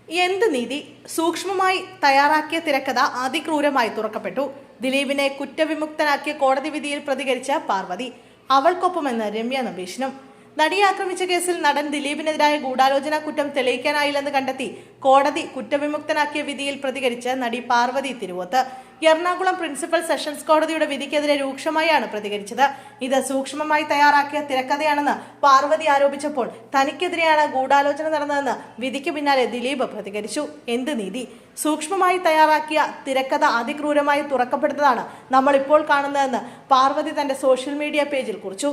എന്ത് നീതി? സൂക്ഷ്മമായി തയ്യാറാക്കിയ തിരക്കഥ അതിക്രൂരമായി തുറക്കപ്പെട്ടു. ദിലീപിനെ കുറ്റവിമുക്തനാക്കിയ കോടതി വിധിയിൽ പ്രതികരിച്ച പാർവതി. അവൾക്കൊപ്പമെന്ന് രമ്യ നമ്പീശനും. നടിയെ ആക്രമിച്ച കേസിൽ നടൻ ദിലീപിനെതിരായ ഗൂഢാലോചന കുറ്റം തെളിയിക്കാനായില്ലെന്ന് കണ്ടെത്തി കോടതി കുറ്റവിമുക്തനാക്കിയ വിധിയിൽ പ്രതികരിച്ച നടി പാർവതി തിരുവോത്ത്. എറണാകുളം പ്രിൻസിപ്പൽ സെഷൻസ് കോടതിയുടെ വിധിക്കെതിരെ രൂക്ഷമായാണ് പ്രതികരിച്ചത്. ഇത് സൂക്ഷ്മമായി തയ്യാറാക്കിയ തിരക്കഥയാണെന്ന് പാർവതി ആരോപിച്ചപ്പോൾ തനിക്കെതിരെയാണ് ഗൂഢാലോചന നടന്നതെന്ന് വിധിക്ക് പിന്നാലെ ദിലീപ് പ്രതികരിച്ചു. എന്ത് നീതി? സൂക്ഷ്മമായി തയ്യാറാക്കിയ തിരക്കഥ അതിക്രൂരമായി തുറക്കപ്പെടുന്നതാണ് നമ്മൾ ഇപ്പോൾ കാണുന്നതെന്ന് പാർവതി തന്റെ സോഷ്യൽ മീഡിയ പേജിൽ കുറിച്ചു.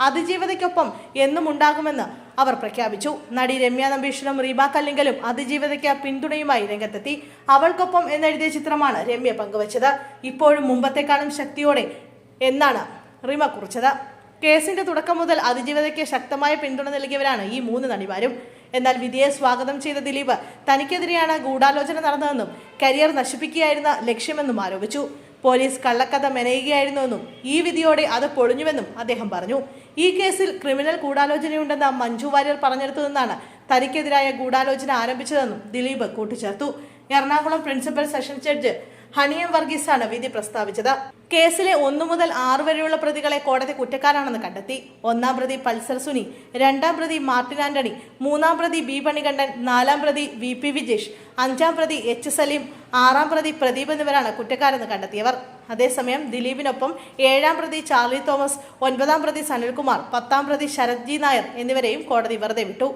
അതിജീവിതയ്ക്കൊപ്പം എന്നും ഉണ്ടാകുമെന്ന് അവർ പ്രഖ്യാപിച്ചു. നടി രമ്യ നമ്പീശനും റീബ കല്ലിങ്കലും അതിജീവിതയ്ക്ക് പിന്തുണയുമായി രംഗത്തെത്തി. അവൾക്കൊപ്പം എന്നെഴുതിയ ചിത്രമാണ് രമ്യ പങ്കുവച്ചത്. ഇപ്പോഴും മുമ്പത്തെക്കാളും ശക്തിയോടെ എന്നാണ് റിമ കുറിച്ചത്. കേസിന്റെ തുടക്കം മുതൽ അതിജീവിതയ്ക്ക് ശക്തമായ പിന്തുണ നൽകിയവരാണ് ഈ മൂന്ന് നടിമാരും. എന്നാൽ വിധിയെ സ്വാഗതം ചെയ്ത ദിലീപ് തനിക്കെതിരെയാണ് ഗൂഢാലോചന നടന്നതെന്നും കരിയർ നശിപ്പിക്കുകയായിരുന്ന ലക്ഷ്യമെന്നും ആരോപിച്ചു. പോലീസ് കള്ളക്കഥ മെനയുകയായിരുന്നുവെന്നും ഈ വിധിയോടെ അത് പൊളിഞ്ഞുവെന്നും അദ്ദേഹം പറഞ്ഞു. ഈ കേസിൽ ക്രിമിനൽ ഗൂഢാലോചനയുണ്ടെന്ന് മഞ്ജു വാര്യർ പറഞ്ഞെടുത്തു നിന്നാണ് തനിക്കെതിരായ ഗൂഢാലോചന ആരംഭിച്ചതെന്നും ദിലീപ് കൂട്ടിച്ചേർത്തു. എറണാകുളം പ്രിൻസിപ്പൽ സെഷൻസ് ജഡ്ജ് ഹണിയം വർഗീസാണ് വിധി പ്രസ്താവിച്ചത്. കേസിലെ 1 മുതൽ 6 വരെയുള്ള പ്രതികളെ കോടതി കുറ്റക്കാരാണെന്ന് കണ്ടെത്തി. 1-ാം പ്രതി പൾസർ സുനി, 2-ാം പ്രതി മാർട്ടിൻ ആന്റണി, 3-ാം പ്രതി ബി പണികണ്ഠൻ, 4-ാം പ്രതി VP വിജേഷ്, 5-ാം പ്രതി H സലീം, 6-ാം പ്രതി പ്രദീപ് എന്നിവരാണ് കുറ്റക്കാരെന്ന് കണ്ടെത്തിയവർ. അതേസമയം ദിലീപിനൊപ്പം 7-ാം പ്രതി ചാർലി തോമസ്, 9-ാം പ്രതി സനിൽകുമാർ, 10-ാം പ്രതി ശരത് ജി നായർ എന്നിവരെയും കോടതി വെറുതെ വിട്ടു.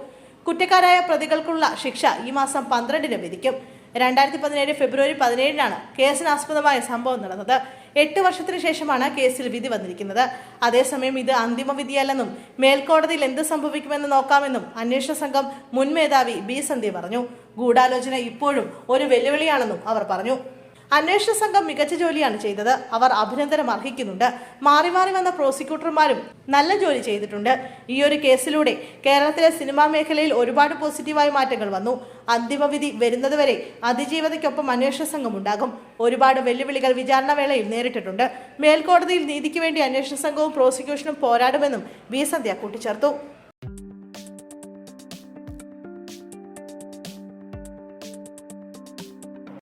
കുറ്റക്കാരായ പ്രതികൾക്കുള്ള ശിക്ഷ ഈ മാസം 12-ന് വിധിക്കും. 2017 ഫെബ്രുവരി 17-നാണ് കേസിനാസ്പദമായ സംഭവം നടന്നത്. 8 വർഷത്തിന് ശേഷമാണ് കേസിൽ വിധി വന്നിരിക്കുന്നത്. അതേസമയം ഇത് അന്തിമ വിധിയല്ലെന്നും മേൽക്കോടതിയിൽ എന്ത് സംഭവിക്കുമെന്ന് നോക്കാമെന്നും അന്വേഷണ സംഘം മുൻ മേധാവി ബി സന്ധ്യ പറഞ്ഞു. ഗൂഢാലോചന ഇപ്പോഴും ഒരു വെല്ലുവിളിയാണെന്നും അവർ പറഞ്ഞു. അന്വേഷണ സംഘം മികച്ച ജോലിയാണ് ചെയ്തത്. അവർ അഭിനന്ദനം അർഹിക്കുന്നുണ്ട്. മാറി മാറി വന്ന പ്രോസിക്യൂട്ടർമാരും നല്ല ജോലി ചെയ്തിട്ടുണ്ട്. ഈ ഒരു കേസിലൂടെ കേരളത്തിലെ സിനിമാ മേഖലയിൽ ഒരുപാട് പോസിറ്റീവായ മാറ്റങ്ങൾ വന്നു. അന്തിമവിധി വരുന്നതുവരെ അതിജീവിതയ്ക്കൊപ്പം അന്വേഷണ സംഘം ഉണ്ടാകും. ഒരുപാട് വെല്ലുവിളികൾ വിചാരണ വേളയിൽ നേരിട്ടിട്ടുണ്ട്. മേൽക്കോടതിയിൽ നീതിക്ക് വേണ്ടി അന്വേഷണ സംഘവും പ്രോസിക്യൂഷനും പോരാടുമെന്നും ബി സന്ധ്യ കൂട്ടിച്ചേർത്തു.